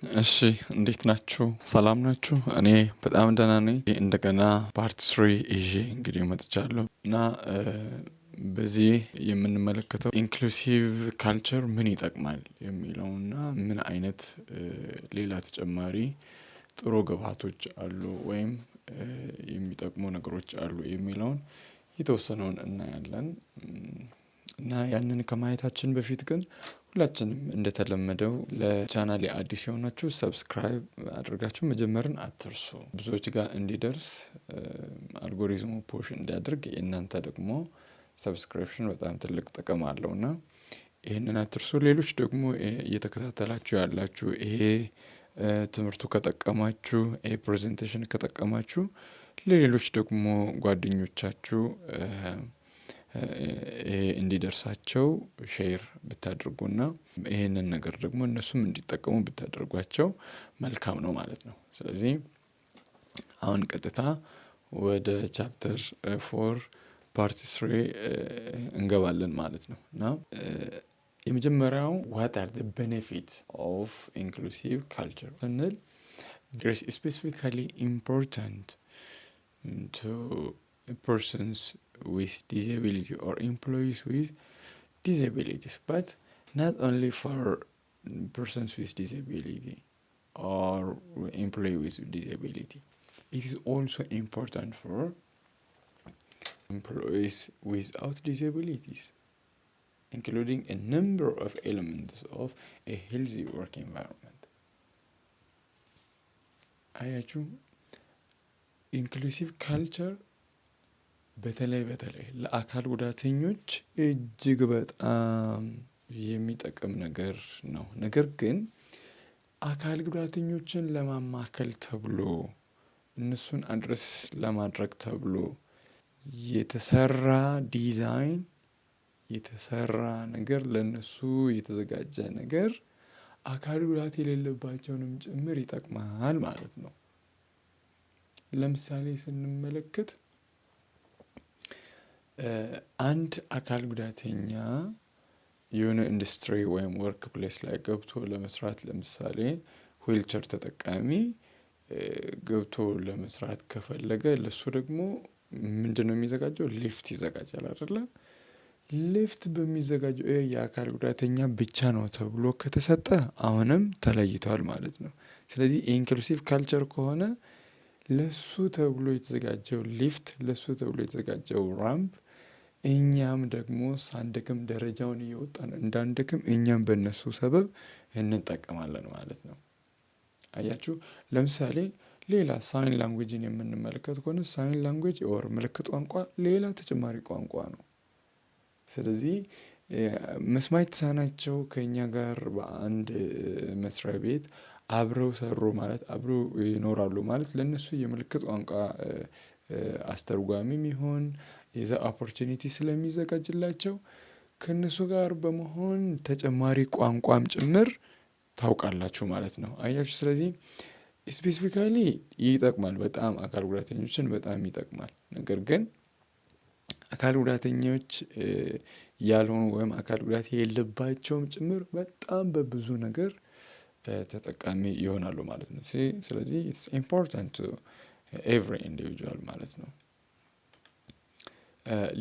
እሺ እንዴት ናችሁ? ሰላም ናችሁ? እኔ በጣም ደህና ነኝ። እንደገና ፓርት 3 ይዤ እንግዲህ መጥቻለሁ እና በዚህ የምንመለከተው ኢንክሉሲቭ ካልቸር ምን ይጠቅማል የሚለውና ምን አይነት ሌላ ተጨማሪ ጥሩ ግብአቶች አሉ ወይም የሚጠቅሙ ነገሮች አሉ የሚለውን የተወሰነውን እናያለን። እና ያንን ከማየታችን በፊት ግን ሁላችንም እንደተለመደው ለቻናሌ አዲስ የሆናችሁ ሰብስክራይብ አድርጋችሁ መጀመርን አትርሱ። ብዙዎች ጋር እንዲደርስ አልጎሪዝሙ ፑሽ እንዲያደርግ የእናንተ ደግሞ ሰብስክሪፕሽን በጣም ትልቅ ጥቅም አለው እና ይህንን አትርሱ። ሌሎች ደግሞ እየተከታተላችሁ ያላችሁ ይሄ ትምህርቱ ከጠቀማችሁ ይሄ ፕሬዘንቴሽን ከጠቀማችሁ ለሌሎች ደግሞ ጓደኞቻችሁ እንዲደርሳቸው ሼር ብታደርጉና ይሄንን ነገር ደግሞ እነሱም እንዲጠቀሙ ብታደርጓቸው መልካም ነው ማለት ነው። ስለዚህ አሁን ቀጥታ ወደ ቻፕተር 4 ፓርት 3 እንገባለን ማለት ነው። እና የመጀመሪያው what are the benefits of inclusive culture ስንል there is specifically important to persons with disability or employees with disabilities, but not only for persons with disability or employees with disability. It is also important for employees without disabilities, including a number of elements of a healthy work environment. አያችሁ ኢንክሉሲቭ ካልቸር በተለይ ለአካል ጉዳተኞች እጅግ በጣም የሚጠቅም ነገር ነው። ነገር ግን አካል ጉዳተኞችን ለማማከል ተብሎ እነሱን አድረስ ለማድረግ ተብሎ የተሰራ ዲዛይን የተሰራ ነገር ለነሱ የተዘጋጀ ነገር አካል ጉዳት የሌለባቸውንም ጭምር ይጠቅማል ማለት ነው። ለምሳሌ ስንመለከት አንድ አካል ጉዳተኛ የሆነ ኢንዱስትሪ ወይም ወርክ ፕሌስ ላይ ገብቶ ለመስራት ለምሳሌ ዊልቸር ተጠቃሚ ገብቶ ለመስራት ከፈለገ ለሱ ደግሞ ምንድነው የሚዘጋጀው? ሊፍት ይዘጋጃል አይደለ? ሊፍት በሚዘጋጀው የአካል ጉዳተኛ ብቻ ነው ተብሎ ከተሰጠ አሁንም ተለይቷል ማለት ነው። ስለዚህ ኢንክሉሲቭ ካልቸር ከሆነ ለሱ ተብሎ የተዘጋጀው ሊፍት ለሱ ተብሎ የተዘጋጀው ራምፕ እኛም ደግሞ ሳንደክም ደረጃውን እየወጣን እንዳንደክም እኛም በእነሱ ሰበብ እንጠቀማለን ማለት ነው። አያችሁ ለምሳሌ ሌላ ሳይን ላንጉዌጅን የምንመለከት ከሆነ ሳይን ላንጉዌጅ ኦር ምልክት ቋንቋ ሌላ ተጨማሪ ቋንቋ ነው። ስለዚህ መስማት የተሳናቸው ከእኛ ጋር በአንድ መስሪያ ቤት አብረው ሰሩ ማለት አብረው ይኖራሉ ማለት ለእነሱ የምልክት ቋንቋ አስተርጓሚም ይሁን የዛ ኦፖርቹኒቲ ስለሚዘጋጅላቸው ከእነሱ ጋር በመሆን ተጨማሪ ቋንቋም ጭምር ታውቃላችሁ ማለት ነው። አያችሁ ስለዚህ ስፔሲፊካሊ ይጠቅማል በጣም አካል ጉዳተኞችን በጣም ይጠቅማል። ነገር ግን አካል ጉዳተኞች ያልሆኑ ወይም አካል ጉዳት የሌለባቸውም ጭምር በጣም በብዙ ነገር ተጠቃሚ ይሆናሉ ማለት ነው። ስለዚህ it's important to every individual ማለት ነው።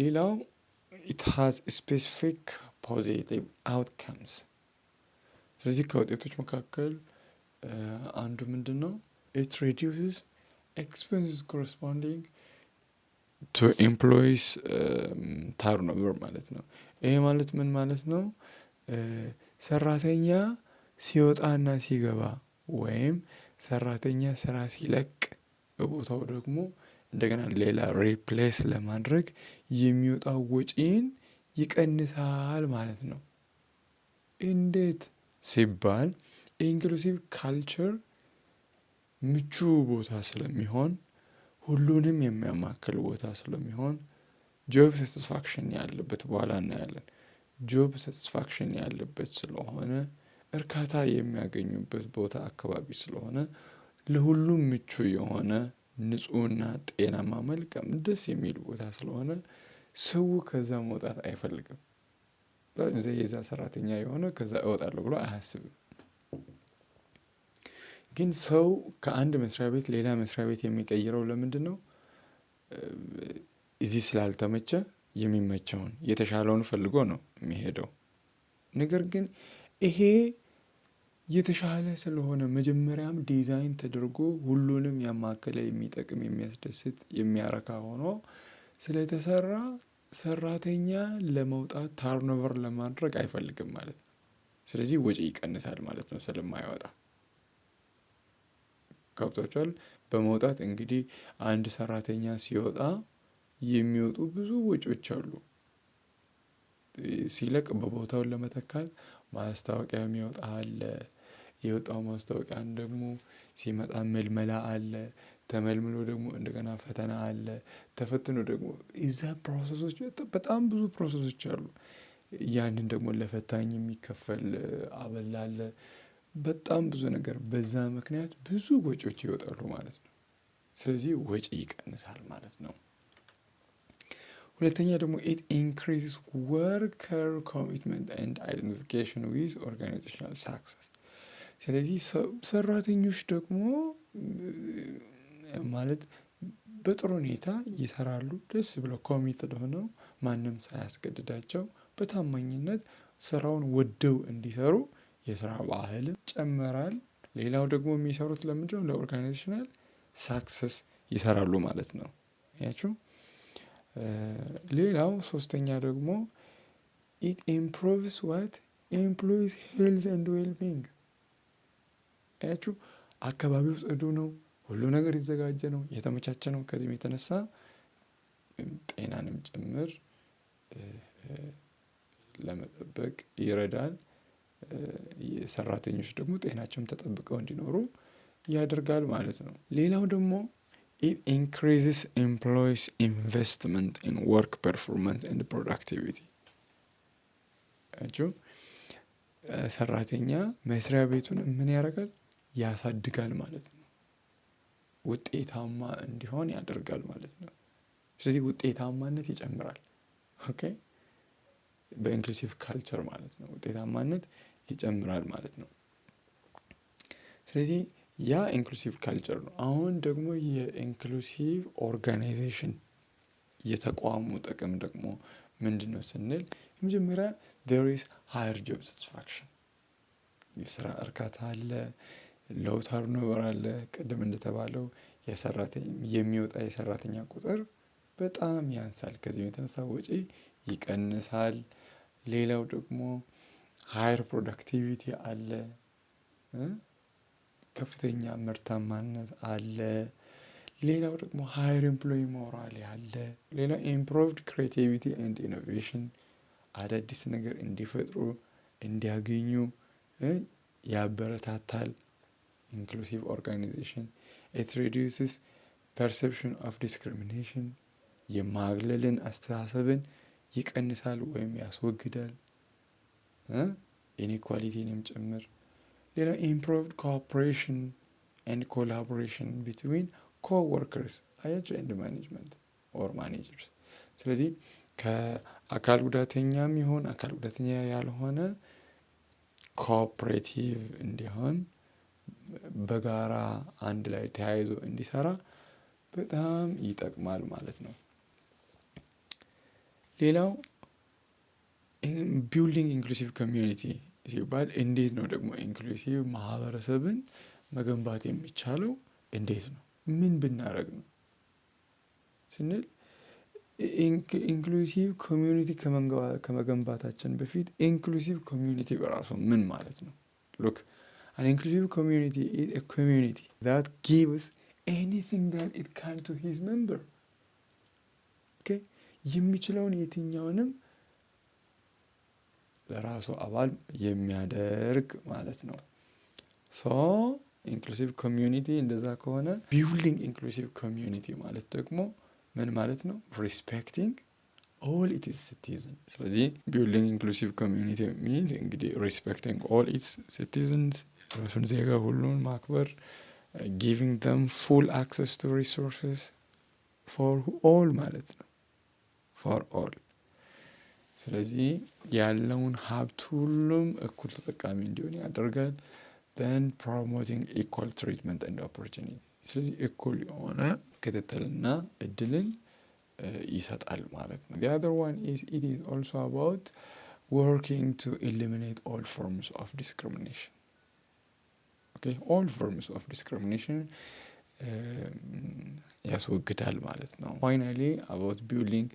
ሌላው it has specific positive outcomes። ስለዚህ ከውጤቶች መካከል አንዱ ምንድነው? it reduces expenses corresponding to employees turnover ማለት ነው። ይሄ ማለት ምን ማለት ነው? ሰራተኛ ሲወጣና ሲገባ ወይም ሰራተኛ ስራ ሲለቅ በቦታው ደግሞ እንደገና ሌላ ሪፕሌስ ለማድረግ የሚወጣው ወጪን ይቀንሳል ማለት ነው። እንዴት ሲባል ኢንክሉሲቭ ካልቸር ምቹ ቦታ ስለሚሆን ሁሉንም የሚያማክል ቦታ ስለሚሆን ጆብ ሳቲስፋክሽን ያለበት በኋላ እናያለን። ጆብ ሳቲስፋክሽን ያለበት ስለሆነ እርካታ የሚያገኙበት ቦታ አካባቢ ስለሆነ ለሁሉም ምቹ የሆነ ንፁህና ጤናማ መልካም ደስ የሚል ቦታ ስለሆነ ሰው ከዛ መውጣት አይፈልግም። የዛ ሰራተኛ የሆነ ከዛ እወጣለሁ ብሎ አያስብም። ግን ሰው ከአንድ መስሪያ ቤት ሌላ መስሪያ ቤት የሚቀይረው ለምንድነው? እዚህ ስላልተመቸ የሚመቸውን የተሻለውን ፈልጎ ነው የሚሄደው። ነገር ግን ይሄ የተሻለ ስለሆነ መጀመሪያም ዲዛይን ተደርጎ ሁሉንም ያማከለ የሚጠቅም የሚያስደስት የሚያረካ ሆኖ ስለተሰራ ሰራተኛ ለመውጣት ታርኖቨር ለማድረግ አይፈልግም ማለት ነው። ስለዚህ ወጪ ይቀንሳል ማለት ነው ስለማይወጣ። ገብቷችኋል? በመውጣት እንግዲህ አንድ ሰራተኛ ሲወጣ የሚወጡ ብዙ ወጪዎች አሉ። ሲለቅ በቦታውን ለመተካት ማስታወቂያ የሚወጣ አለ። የወጣው ማስታወቂያን ደግሞ ሲመጣ ምልመላ አለ። ተመልምሎ ደግሞ እንደገና ፈተና አለ። ተፈትኖ ደግሞ እዛ ፕሮሰሶች በጣም ብዙ ፕሮሰሶች አሉ። ያንን ደግሞ ለፈታኝ የሚከፈል አበል አለ። በጣም ብዙ ነገር በዛ ምክንያት ብዙ ወጪዎች ይወጣሉ ማለት ነው። ስለዚህ ወጪ ይቀንሳል ማለት ነው። ሁለተኛ ደግሞ it increases worker commitment and identification with organizational success። ስለዚህ ሰራተኞች ደግሞ ማለት በጥሩ ሁኔታ ይሰራሉ ደስ ብለው ኮሚትድ ሆነው ማንም ሳያስገድዳቸው በታማኝነት ስራውን ወደው እንዲሰሩ የስራ ባህልም ይጨመራል። ሌላው ደግሞ የሚሰሩት ለምንድነው? ለኦርጋናይዜሽናል ሳክሰስ ይሰራሉ ማለት ነው። አያችሁ? ሌላው ሶስተኛ ደግሞ it improves what employees health and well-being። አያችሁ? አካባቢው ጽዱ ነው፣ ሁሉ ነገር የተዘጋጀ ነው፣ የተመቻቸ ነው። ከዚህም የተነሳ ጤናንም ጭምር ለመጠበቅ ይረዳል። የሰራተኞች ደግሞ ጤናቸውም ተጠብቀው እንዲኖሩ ያደርጋል ማለት ነው። ሌላው ደግሞ it increases employees investment in work performance and productivity። አያችሁ? ሰራተኛ መስሪያ ቤቱን ምን ያደርጋል? ያሳድጋል ማለት ነው። ውጤታማ እንዲሆን ያደርጋል ማለት ነው። ስለዚህ ውጤታማነት ይጨምራል። ኦኬ በኢንክሉሲቭ ካልቸር ማለት ነው። ውጤታማነት ይጨምራል ማለት ነው። ስለዚህ ያ ኢንክሉሲቭ ካልቸር ነው። አሁን ደግሞ የኢንክሉሲቭ ኦርጋናይዜሽን የተቋሙ ጥቅም ደግሞ ምንድነው ስንል የመጀመሪያ there is higher job satisfaction። የስራ እርካታ አለ። ሎው ተርኖቨር አለ። ቅድም እንደተባለው የሚወጣ የሰራተኛ ቁጥር በጣም ያንሳል። ከዚህ የተነሳ ወጪ ይቀንሳል። ሌላው ደግሞ ሃየር ፕሮዳክቲቪቲ አለ። ከፍተኛ ምርታማነት አለ። ሌላው ደግሞ ሃየር ኤምፕሎይ ሞራል አለ። ሌላው ኢምፕሩቭድ ክሬቲቪቲ ኤንድ ኢኖቬሽን አዳዲስ ነገር እንዲፈጥሩ እንዲያገኙ ያበረታታል። ኢንክሉሲቭ ኦርጋናይዜሽን it reduces perception of discrimination። የማግለልን አስተሳሰብን ይቀንሳል ወይም ያስወግዳል። ኢኒኳሊቲንም ጭምር። ሌላው improved cooperation and collaboration between co-workers አያችሁ and management or managers። ስለዚህ ከአካል ጉዳተኛም ይሁን አካል ጉዳተኛ ያልሆነ ኮኦፕሬቲቭ እንዲሆን በጋራ አንድ ላይ ተያይዞ እንዲሰራ በጣም ይጠቅማል ማለት ነው። ሌላው ቢልዲንግ ኢንክሉሲቭ ኮሚዩኒቲ ሲባል እንዴት ነው ደግሞ ኢንክሉሲቭ ማህበረሰብን መገንባት የሚቻለው እንዴት ነው? ምን ብናደርግ ነው ስንል ኢንክሉሲቭ ኮሚዩኒቲ ከመገንባታችን በፊት ኢንክሉሲቭ ኮሚዩኒቲ በራሱ ምን ማለት ነው? ሉክ an inclusive community is a community that gives anything that it can to his member። okay የሚችለውን የትኛውንም ለራሱ አባል የሚያደርግ ማለት ነው። ሶ ኢንክሉሲቭ ኮሚዩኒቲ እንደዛ ከሆነ ቢልዲንግ ኢንክሉሲቭ ኮሚዩኒቲ ማለት ደግሞ ምን ማለት ነው? ሪስፔክቲንግ ኦል ኢትስ ሲቲዝን። ስለዚህ ቢልዲንግ ኢንክሉሲቭ ኮሚዩኒቲ ሚንስ እንግዲህ ሪስፔክቲንግ ኦል ኢትስ ሲቲዝንስ ራሱን ዜጋ ሁሉን ማክበር ጊቪንግ them full access to resources for all ማለት ነው። for all። ስለዚህ ያለውን ሀብት ሁሉም እኩል ተጠቃሚ እንዲሆን ያደርጋል። then promoting equal treatment and opportunity ስለዚህ እኩል የሆነ ክትትልና እድልን ይሰጣል ማለት ነው። The other one is it is also about working to eliminate all forms of discrimination. Okay, all forms of discrimination ያስወግዳል ማለት ነው። Finally, about building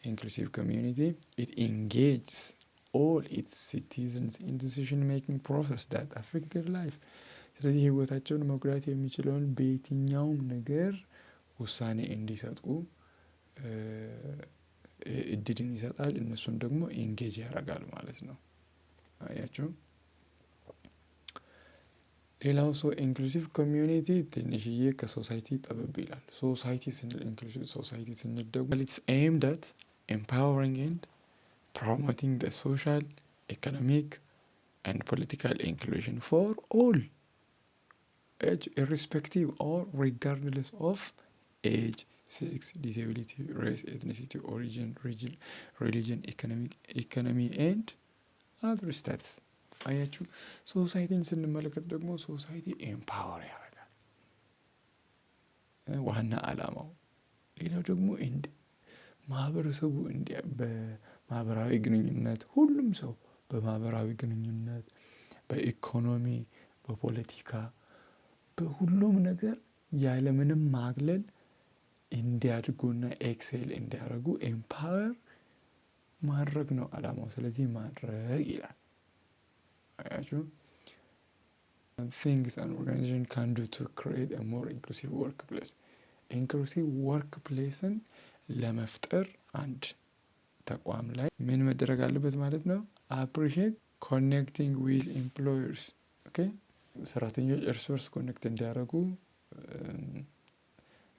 inclusive community, it engages all its citizens in decision making process that affect their life. ስለዚህ ህይወታቸውን መጉዳት የሚችለውን በየትኛውም ነገር ውሳኔ እንዲሰጡ እድልን ይሰጣል። እነሱን ደግሞ ኢንጌጅ ያደርጋል ማለት ነው። አያችሁ። ሌላው ኢንክሉሲቭ ኮሚዩኒቲ ትንሽዬ ከሶሳይቲ ጠበብ ይላል። ሶሳይቲ ስንል ኢንክሉሲቭ ሶሳይቲ ስንል ደግሞ it's aimed at empowering and promoting the social, economic and political inclusion for all, irrespective or regardless of age, sex, disability, race, ethnicity, origin, religion, economy and other status. አያችሁ። ሶሳይቲን ስንመለከት ደግሞ ሶሳይቲ ኤምፓወር ያደርጋል ዋና አላማው። ሌላው ደግሞ ማህበረሰቡ በማህበራዊ ግንኙነት ሁሉም ሰው በማህበራዊ ግንኙነት፣ በኢኮኖሚ፣ በፖለቲካ፣ በሁሉም ነገር ያለምንም ማግለል እንዲያድጉና ኤክሴል እንዲያደርጉ ኤምፓወር ማድረግ ነው አላማው። ስለዚህ ማድረግ ይላል። አያችሁ። things an organization can do to create a more inclusive workplace. inclusive workplaceን ለመፍጠር አንድ ተቋም ላይ ምን መደረግ አለበት ማለት ነው? appreciate connecting with employers. okay ሰራተኞች እርስ በርስ ኮኔክት እንዲያደርጉ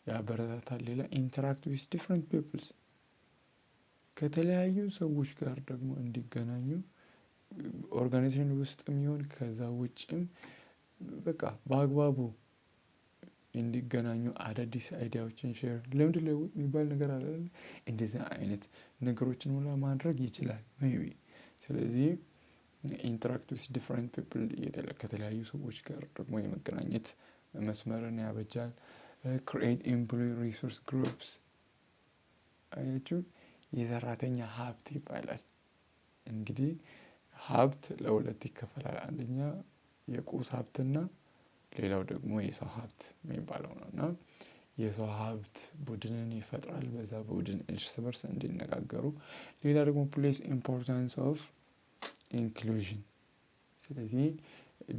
ያበረታታል። ሌላ interact with different peoples ከተለያዩ ሰዎች ጋር ደግሞ እንዲገናኙ ኦርጋናይዜሽን ውስጥም ይሁን ከዛ ውጭም በቃ በአግባቡ እንዲገናኙ አዳዲስ አይዲያዎችን ሼር ልምድ ለውጥ የሚባል ነገር አለ። እንደዚህ አይነት ነገሮችን ሁላ ማድረግ ይችላል ሜቢ። ስለዚህ ኢንተራክት ዊዝ ዲፍረንት ፒፕል ከተለያዩ ሰዎች ጋር ደግሞ የመገናኘት መስመርን ያበጃል። ክሪኤት ኤምፕሎይ ሪሶርስ ግሩፕስ አያችሁ። የሰራተኛ ሀብት ይባላል። እንግዲህ ሀብት ለሁለት ይከፈላል። አንደኛ የቁስ ሀብትና ሌላው ደግሞ የሰው ሀብት የሚባለው ነው። እና የሰው ሀብት ቡድንን ይፈጥራል። በዛ ቡድን እርስ በርስ እንዲነጋገሩ። ሌላ ደግሞ ፕሌስ ኢምፖርታንስ ኦፍ ኢንክሉዥን። ስለዚህ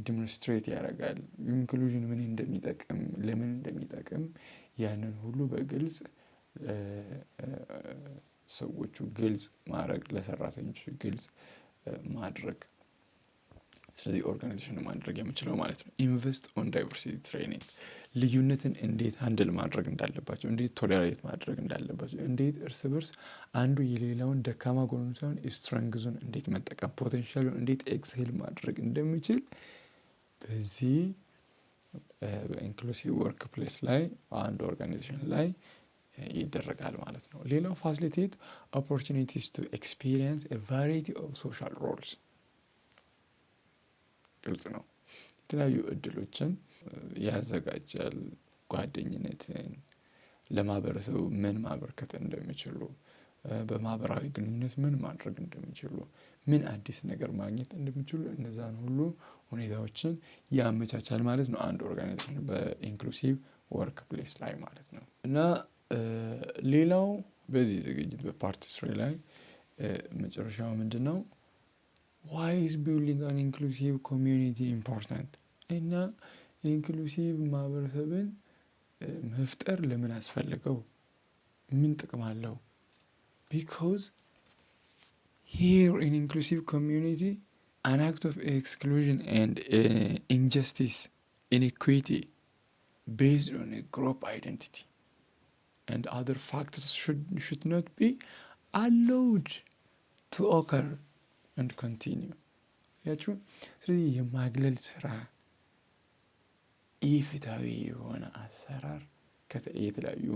ዲሞንስትሬት ያደርጋል ኢንክሉዥን ምን እንደሚጠቅም፣ ለምን እንደሚጠቅም ያንን ሁሉ በግልጽ ሰዎቹ ግልጽ ማድረግ፣ ለሰራተኞቹ ግልጽ ማድረግ። ስለዚህ ኦርጋናይዜሽን ማድረግ የምችለው ማለት ነው። ኢንቨስት ኦን ዳይቨርሲቲ ትሬኒንግ፣ ልዩነትን እንዴት ሃንድል ማድረግ እንዳለባቸው፣ እንዴት ቶሌሬት ማድረግ እንዳለባቸው፣ እንዴት እርስ በርስ አንዱ የሌላውን ደካማ ጎኑን ሳይሆን ስትሬንግዙን እንዴት መጠቀም፣ ፖቴንሻሉን እንዴት ኤክስሄል ማድረግ እንደሚችል በዚህ በኢንክሉሲቭ ወርክ ፕሌስ ላይ አንድ ኦርጋናይዜሽን ላይ ይደረጋል ማለት ነው። ሌላው ፋሲሊቴት ኦፖርቹኒቲስ ቱ ኤክስፒሪየንስ ኤ ቫራይቲ ኦፍ ሶሻል ሮልስ። ግልጽ ነው። የተለያዩ እድሎችን ያዘጋጃል። ጓደኝነትን፣ ለማህበረሰቡ ምን ማበርከት እንደሚችሉ፣ በማህበራዊ ግንኙነት ምን ማድረግ እንደሚችሉ፣ ምን አዲስ ነገር ማግኘት እንደሚችሉ እነዛን ሁሉ ሁኔታዎችን ያመቻቻል ማለት ነው አንድ ኦርጋናይዜሽን በኢንክሉሲቭ ወርክ ፕሌስ ላይ ማለት ነው። እና ሌላው በዚህ ዝግጅት በፓርት 3 ላይ መጨረሻው ምንድነው? why is building an inclusive community important? እና ኢንክሉሲቭ ማህበረሰብን መፍጠር ለምን አስፈልገው? ምን ጥቅም አለው? because here in inclusive community an act of exclusion and injustice, inequity based on a group identity and other factors should not be allowed to occur and continue. ያችሁ። ስለዚህ የማግለል ስራ፣ ኢፍትሃዊ የሆነ አሰራር የተለያዩ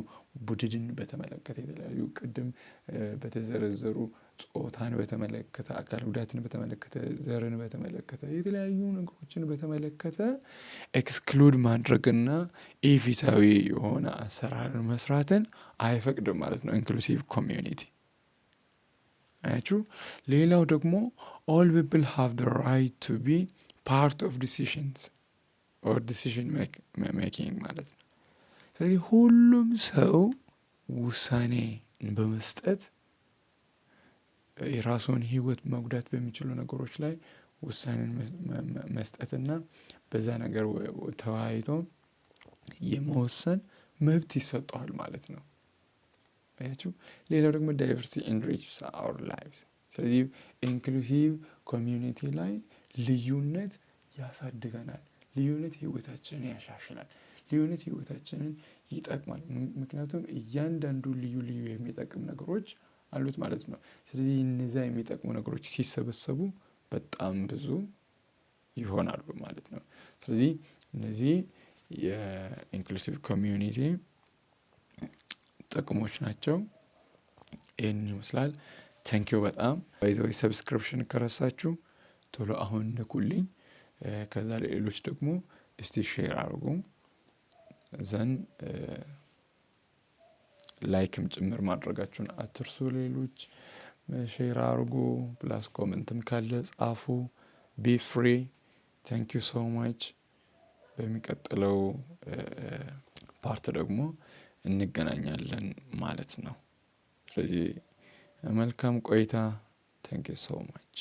ቡድንን በተመለከተ የተለያዩ ቅድም በተዘረዘሩ ጾታን በተመለከተ፣ አካል ጉዳትን በተመለከተ፣ ዘርን በተመለከተ፣ የተለያዩ ነገሮችን በተመለከተ ኤክስክሉድ ማድረግና ኢፍትሃዊ የሆነ አሰራርን መስራትን አይፈቅድም ማለት ነው ኢንክሉሲቭ ኮሚዩኒቲ። አያችሁ። ሌላው ደግሞ all people have the right to be part of decisions or decision making ማለት ነው። ስለዚህ ሁሉም ሰው ውሳኔ በመስጠት የራሱን ህይወት መጉዳት በሚችሉ ነገሮች ላይ ውሳኔን መስጠትና በዛ ነገር ተወያይቶ የመወሰን መብት ይሰጠዋል ማለት ነው። አያችሁ። ሌላው ደግሞ diversity enriches our lives። ስለዚህ ኢንክሉሲቭ ኮሚዩኒቲ ላይ ልዩነት ያሳድገናል። ልዩነት ህይወታችንን ያሻሽላል። ልዩነት ህይወታችንን ይጠቅማል። ምክንያቱም እያንዳንዱ ልዩ የሚጠቅም ነገሮች አሉት ማለት ነው። ስለዚህ እነዛ የሚጠቅሙ ነገሮች ሲሰበሰቡ በጣም ብዙ ይሆናሉ ማለት ነው። ስለዚህ እነዚህ የኢንክሉሲቭ ኮሚዩኒቲ ጥቅሞች ናቸው። ይህን ይመስላል። ቴንኪው በጣም ባይዘዌይ ሰብስክሪፕሽን ከረሳችሁ ቶሎ አሁን ንኩልኝ። ከዛ ለሌሎች ደግሞ እስቲ ሼር አድርጉ። ዘን ላይክም ጭምር ማድረጋችሁን አትርሱ። ሌሎች ሼር አድርጉ። ፕላስ ኮመንትም ካለ ጻፉ። ቢ ፍሪ። ቴንኪው ሶ ማች። በሚቀጥለው ፓርት ደግሞ እንገናኛለን ማለት ነው። ስለዚህ መልካም ቆይታ። ቴንኪው ሶ ማች።